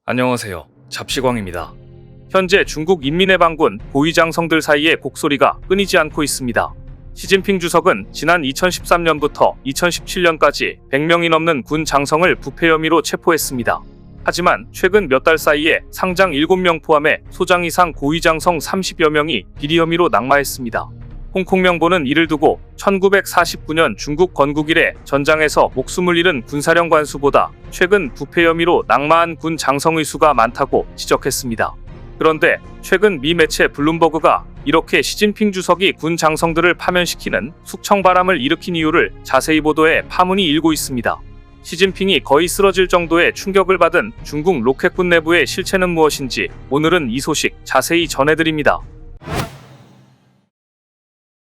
안녕하세요. 잡시광입니다. 현재 중국 인민해방군 고위장성들 사이에 곡소리가 끊이지 않고 있습니다. 시진핑 주석은 지난 2013년부터 2017년까지 100명이 넘는 군 장성을 부패 혐의로 체포했습니다. 하지만 최근 몇 달 사이에 상장 7명 포함해 소장 이상 고위장성 30여 명이 비리 혐의로 낙마했습니다. 홍콩명보는 이를 두고 1949년 중국 건국 이래 전장에서 목숨을 잃은 군사령관 수보다 최근 부패 혐의로 낙마한 군 장성의 수가 많다고 지적했습니다. 그런데 최근 미 매체 블룸버그가 이렇게 시진핑 주석이 군 장성들을 파면시키는 숙청바람을 일으킨 이유를 자세히 보도해 파문이 일고 있습니다. 시진핑이 거의 쓰러질 정도의 충격을 받은 중국 로켓군 내부의 실체는 무엇인지 오늘은 이 소식 자세히 전해드립니다.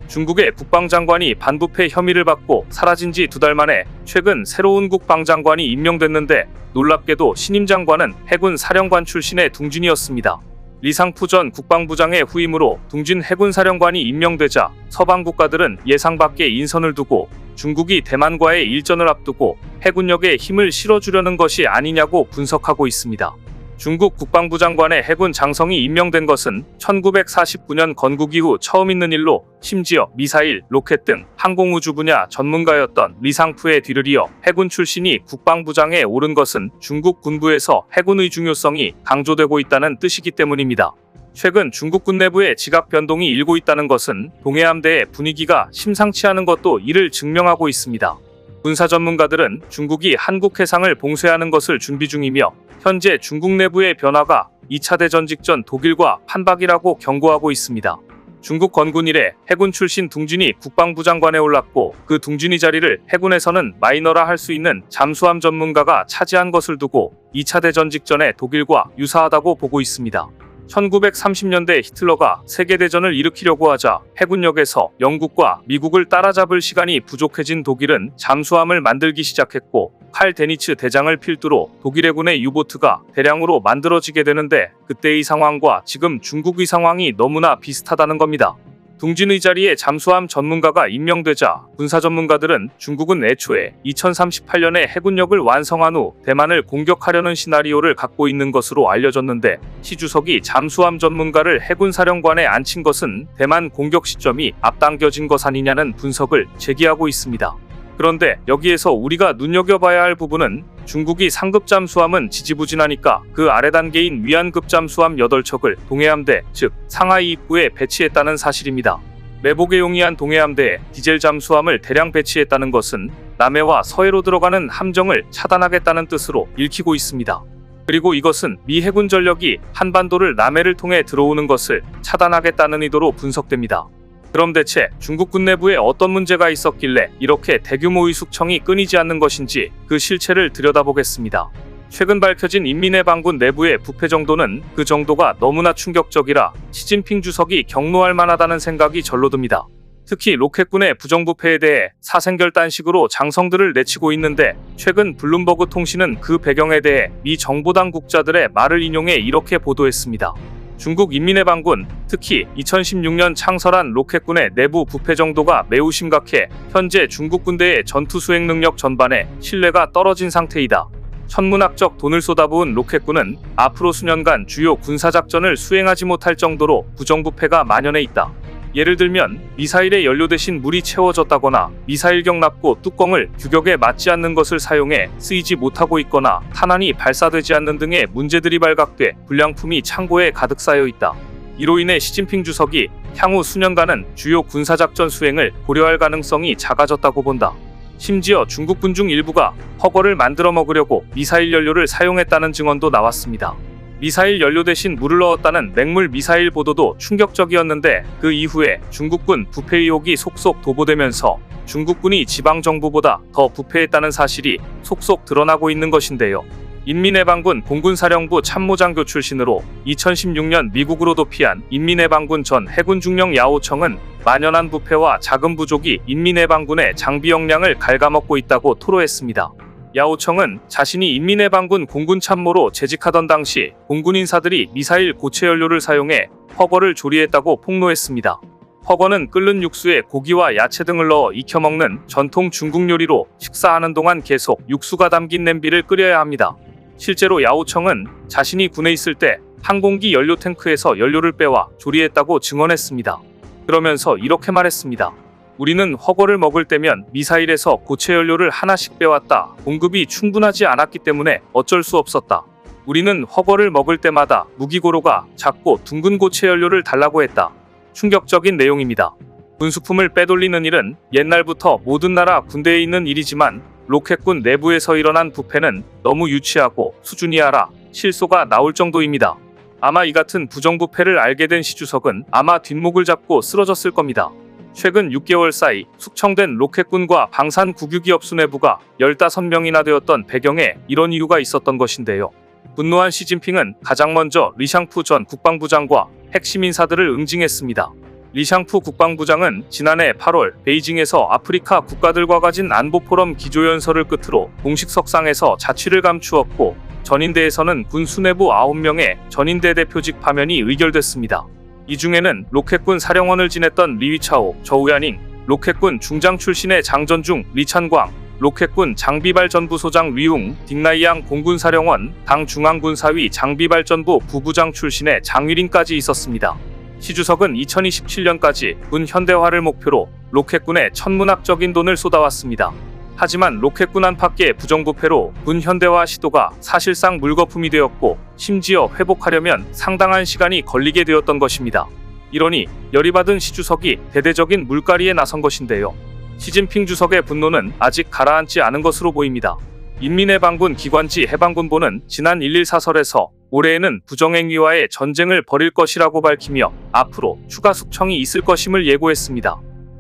중국의 국방장관이 반부패 혐의를 받고 사라진 지 2달 만에 최근 새로운 국방장관이 임명됐는데 놀랍게도 신임 장관은 해군 사령관 출신의 둥진이었습니다. 리상푸 전 국방부장의 후임으로 둥진 해군 사령관이 임명되자 서방 국가들은 예상 밖의 인선을 두고 중국이 대만과의 일전을 앞두고 해군력에 힘을 실어주려는 것이 아니냐고 분석하고 있습니다. 중국 국방부 장관의 해군 장성이 임명된 것은 1949년 건국 이후 처음 있는 일로 심지어 미사일, 로켓 등 항공우주 분야 전문가였던 리상푸의 뒤를 이어 해군 출신이 국방부장에 오른 것은 중국 군부에서 해군의 중요성이 강조되고 있다는 뜻이기 때문입니다. 최근 중국군 내부의 지각 변동이 일고 있다는 것은 동해함대의 분위기가 심상치 않은 것도 이를 증명하고 있습니다. 군사 전문가들은 중국이 한국 해상을 봉쇄하는 것을 준비 중이며 현재 중국 내부의 변화가 2차 대전 직전 독일과 판박이라고 경고하고 있습니다. 중국 건군 이래 해군 출신 둥진이 국방부 장관에 올랐고 그 둥진이 자리를 해군에서는 마이너라 할 수 있는 잠수함 전문가가 차지한 것을 두고 2차 대전 직전의 독일과 유사하다고 보고 있습니다. 1930년대 히틀러가 세계대전을 일으키려고 하자 해군력에서 영국과 미국을 따라잡을 시간이 부족해진 독일은 잠수함을 만들기 시작했고 칼 데니츠 대장을 필두로 독일 해군의 유보트가 대량으로 만들어지게 되는데 그때의 상황과 지금 중국의 상황이 너무나 비슷하다는 겁니다. 둥진의 자리에 잠수함 전문가가 임명되자 군사 전문가들은 중국은 애초에 2038년에 해군력을 완성한 후 대만을 공격하려는 시나리오를 갖고 있는 것으로 알려졌는데 시 주석이 잠수함 전문가를 해군 사령관에 앉힌 것은 대만 공격 시점이 앞당겨진 것 아니냐는 분석을 제기하고 있습니다. 그런데 여기에서 우리가 눈여겨봐야 할 부분은 중국이 상급 잠수함은 지지부진하니까 그 아래 단계인 위안급 잠수함 8척을 동해함대, 즉 상하이 입구에 배치했다는 사실입니다. 매복에 용이한 동해함대에 디젤 잠수함을 대량 배치했다는 것은 남해와 서해로 들어가는 함정을 차단하겠다는 뜻으로 읽히고 있습니다. 그리고 이것은 미 해군 전력이 한반도를 남해를 통해 들어오는 것을 차단하겠다는 의도로 분석됩니다. 그럼 대체 중국군 내부에 어떤 문제가 있었길래 이렇게 대규모의 숙청이 끊이지 않는 것인지 그 실체를 들여다보겠습니다. 최근 밝혀진 인민해방군 내부의 부패 정도는 그 정도가 너무나 충격적이라 시진핑 주석이 경로할 만하다는 생각이 절로 듭니다. 특히 로켓군의 부정부패에 대해 사생결단식으로 장성들을 내치고 있는데 최근 블룸버그 통신은 그 배경에 대해 미 정보당국자들의 말을 인용해 이렇게 보도했습니다. 중국 인민해방군, 특히 2016년 창설한 로켓군의 내부 부패 정도가 매우 심각해 현재 중국 군대의 전투 수행 능력 전반에 신뢰가 떨어진 상태이다. 천문학적 돈을 쏟아부은 로켓군은 앞으로 수년간 주요 군사작전을 수행하지 못할 정도로 부정부패가 만연해 있다. 예를 들면 미사일에 연료 대신 물이 채워졌다거나 미사일 경납고 뚜껑을 규격에 맞지 않는 것을 사용해 쓰이지 못하고 있거나 탄환이 발사되지 않는 등의 문제들이 발각돼 불량품이 창고에 가득 쌓여 있다. 이로 인해 시진핑 주석이 향후 수년간은 주요 군사작전 수행을 고려할 가능성이 작아졌다고 본다. 심지어 중국군 중 일부가 허거를 만들어 먹으려고 미사일 연료를 사용했다는 증언도 나왔습니다. 미사일 연료 대신 물을 넣었다는 맹물 미사일 보도도 충격적이었는데 그 이후에 중국군 부패 의혹이 속속 도보되면서 중국군이 지방정부보다 더 부패했다는 사실이 속속 드러나고 있는 것인데요. 인민해방군 공군사령부 참모장교 출신으로 2016년 미국으로 도피한 인민해방군 전 해군 중령 야오청은 만연한 부패와 자금 부족이 인민해방군의 장비 역량을 갉아먹고 있다고 토로했습니다. 야오청은 자신이 인민해방군 공군참모로 재직하던 당시 공군 인사들이 미사일 고체 연료를 사용해 허거를 조리했다고 폭로했습니다. 허거는 끓는 육수에 고기와 야채 등을 넣어 익혀먹는 전통 중국 요리로 식사하는 동안 계속 육수가 담긴 냄비를 끓여야 합니다. 실제로 야오청은 자신이 군에 있을 때 항공기 연료 탱크에서 연료를 빼와 조리했다고 증언했습니다. 그러면서 이렇게 말했습니다. 우리는 허거를 먹을 때면 미사일에서 고체 연료를 하나씩 빼왔다. 공급이 충분하지 않았기 때문에 어쩔 수 없었다. 우리는 허거를 먹을 때마다 무기고로가 작고 둥근 고체 연료를 달라고 했다. 충격적인 내용입니다. 군수품을 빼돌리는 일은 옛날부터 모든 나라 군대에 있는 일이지만 로켓군 내부에서 일어난 부패는 너무 유치하고 수준이 하라 실소가 나올 정도입니다. 아마 이 같은 부정부패를 알게 된 시 주석은 아마 뒷목을 잡고 쓰러졌을 겁니다. 최근 6개월 사이 숙청된 로켓군과 방산국유기업 수뇌부가 15명이나 되었던 배경에 이런 이유가 있었던 것인데요. 분노한 시진핑은 가장 먼저 리샹푸 전 국방부장과 핵심 인사들을 응징했습니다. 리샹푸 국방부장은 지난해 8월 베이징에서 아프리카 국가들과 가진 안보포럼 기조연설을 끝으로 공식 석상에서 자취를 감추었고 전인대에서는 군 수뇌부 9명의 전인대 대표직 파면이 의결됐습니다. 이 중에는 로켓군 사령원을 지냈던 리위차오, 저우야닝, 로켓군 중장 출신의 장전중, 리찬광, 로켓군 장비발전부소장 리웅, 딩나이양 공군사령원, 당 중앙군사위 장비발전부 부부장 출신의 장위린까지 있었습니다. 시 주석은 2027년까지 군 현대화를 목표로 로켓군에 천문학적인 돈을 쏟아왔습니다. 하지만 로켓군 안팎의 부정부패로 군 현대화 시도가 사실상 물거품이 되었고 심지어 회복하려면 상당한 시간이 걸리게 되었던 것입니다. 이러니 열이 받은 시 주석이 대대적인 물갈이에 나선 것인데요. 시진핑 주석의 분노는 아직 가라앉지 않은 것으로 보입니다. 인민해방군 기관지 해방군보는 지난 1.1 사설에서 올해에는 부정행위와의 전쟁을 벌일 것이라고 밝히며 앞으로 추가 숙청이 있을 것임을 예고했습니다.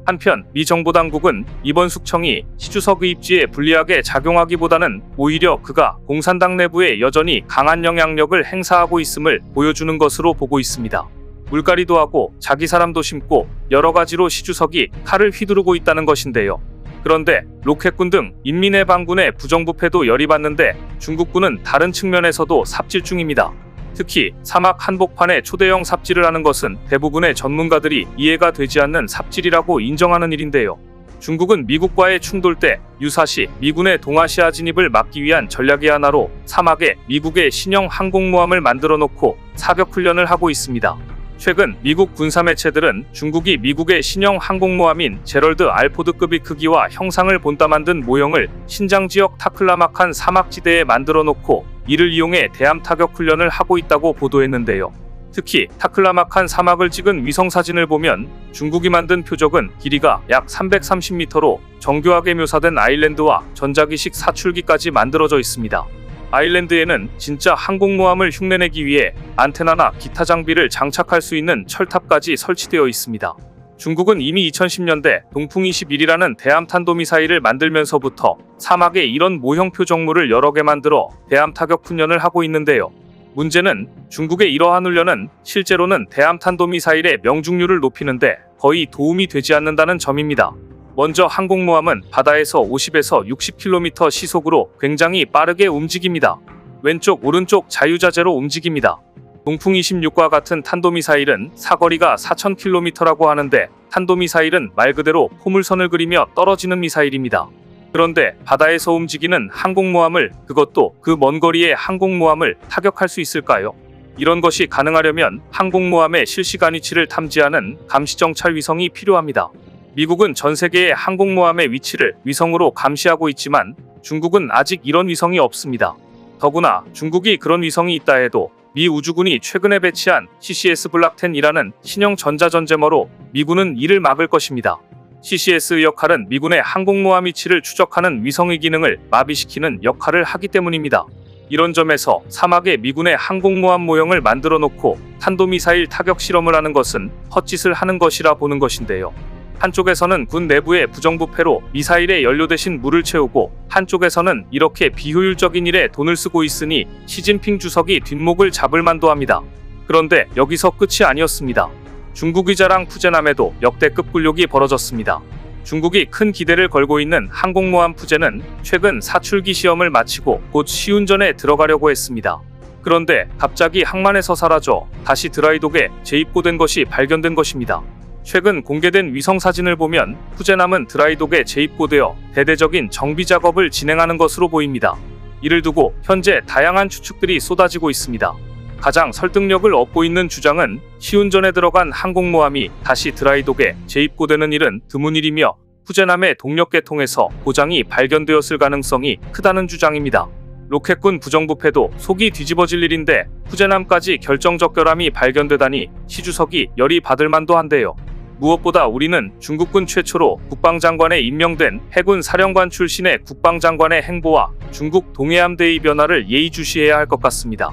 한편 미 정보당국은 이번 숙청이 시 주석의 입지에 불리하게 작용하기보다는 오히려 그가 공산당 내부에 여전히 강한 영향력을 행사하고 있음을 보여주는 것으로 보고 있습니다. 물갈이도 하고 자기 사람도 심고 여러 가지로 시 주석이 칼을 휘두르고 있다는 것인데요. 그런데 로켓군 등 인민해방군의 부정부패도 열이 받는데 중국군은 다른 측면에서도 삽질 중입니다. 특히 사막 한복판에 초대형 삽질을 하는 것은 대부분의 전문가들이 이해가 되지 않는 삽질이라고 인정하는 일인데요. 중국은 미국과의 충돌 때 유사시 미군의 동아시아 진입을 막기 위한 전략의 하나로 사막에 미국의 신형 항공모함을 만들어 놓고 사격훈련을 하고 있습니다. 최근 미국 군사매체들은 중국이 미국의 신형 항공모함인 제럴드 알포드급의 크기와 형상을 본따 만든 모형을 신장 지역 타클라마칸 사막지대에 만들어 놓고 이를 이용해 대함 타격 훈련을 하고 있다고 보도했는데요. 특히 타클라마칸 사막을 찍은 위성사진을 보면 중국이 만든 표적은 길이가 약 330m로 정교하게 묘사된 아일랜드와 전자기식 사출기까지 만들어져 있습니다. 아일랜드에는 진짜 항공모함을 흉내내기 위해 안테나나 기타 장비를 장착할 수 있는 철탑까지 설치되어 있습니다. 중국은 이미 2010년대 동풍 21이라는 대함 탄도미사일을 만들면서부터 사막에 이런 모형 표적물을 여러 개 만들어 대함 타격 훈련을 하고 있는데요. 문제는 중국의 이러한 훈련은 실제로는 대함 탄도미사일의 명중률을 높이는데 거의 도움이 되지 않는다는 점입니다. 먼저 항공모함은 바다에서 50에서 60km 시속으로 굉장히 빠르게 움직입니다. 왼쪽 오른쪽 자유자재로 움직입니다. 동풍 26과 같은 탄도미사일은 사거리가 4000km라고 하는데 탄도미사일은 말 그대로 포물선을 그리며 떨어지는 미사일입니다. 그런데 바다에서 움직이는 항공모함을, 그것도 그 먼 거리의 항공모함을 타격할 수 있을까요? 이런 것이 가능하려면 항공모함의 실시간 위치를 탐지하는 감시정찰 위성이 필요합니다. 미국은 전 세계의 항공모함의 위치를 위성으로 감시하고 있지만 중국은 아직 이런 위성이 없습니다. 더구나 중국이 그런 위성이 있다 해도 미 우주군이 최근에 배치한 CCS 블락-10이라는 신형 전자전제머로 미군은 이를 막을 것입니다. CCS의 역할은 미군의 항공모함 위치를 추적하는 위성의 기능을 마비시키는 역할을 하기 때문입니다. 이런 점에서 사막에 미군의 항공모함 모형을 만들어 놓고 탄도미사일 타격 실험을 하는 것은 헛짓을 하는 것이라 보는 것인데요. 한쪽에서는 군 내부의 부정부패로 미사일에 연료 대신 물을 채우고 한쪽에서는 이렇게 비효율적인 일에 돈을 쓰고 있으니 시진핑 주석이 뒷목을 잡을 만도 합니다. 그런데 여기서 끝이 아니었습니다. 중국의 자랑 푸젠함에도 역대급 굴욕이 벌어졌습니다. 중국이 큰 기대를 걸고 있는 항공모함 푸젠은 최근 사출기 시험을 마치고 곧 시운전에 들어가려고 했습니다. 그런데 갑자기 항만에서 사라져 다시 드라이독에 재입고된 것이 발견된 것입니다. 최근 공개된 위성 사진을 보면 푸젠함은 드라이독에 재입고되어 대대적인 정비 작업을 진행하는 것으로 보입니다. 이를 두고 현재 다양한 추측들이 쏟아지고 있습니다. 가장 설득력을 얻고 있는 주장은 시운전에 들어간 항공모함이 다시 드라이독에 재입고되는 일은 드문 일이며 후제남의 동력계 통해서 고장이 발견되었을 가능성이 크다는 주장입니다. 로켓군 부정부패도 속이 뒤집어질 일인데 후제남까지 결정적 결함이 발견되다니 시주석이 열이 받을 만도 한데요. 무엇보다 우리는 중국군 최초로 국방장관에 임명된 해군 사령관 출신의 국방장관의 행보와 중국 동해안 대의 변화를 예의주시해야 할 것 같습니다.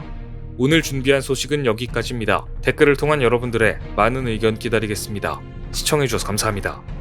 오늘 준비한 소식은 여기까지입니다. 댓글을 통한 여러분들의 많은 의견 기다리겠습니다. 시청해주셔서 감사합니다.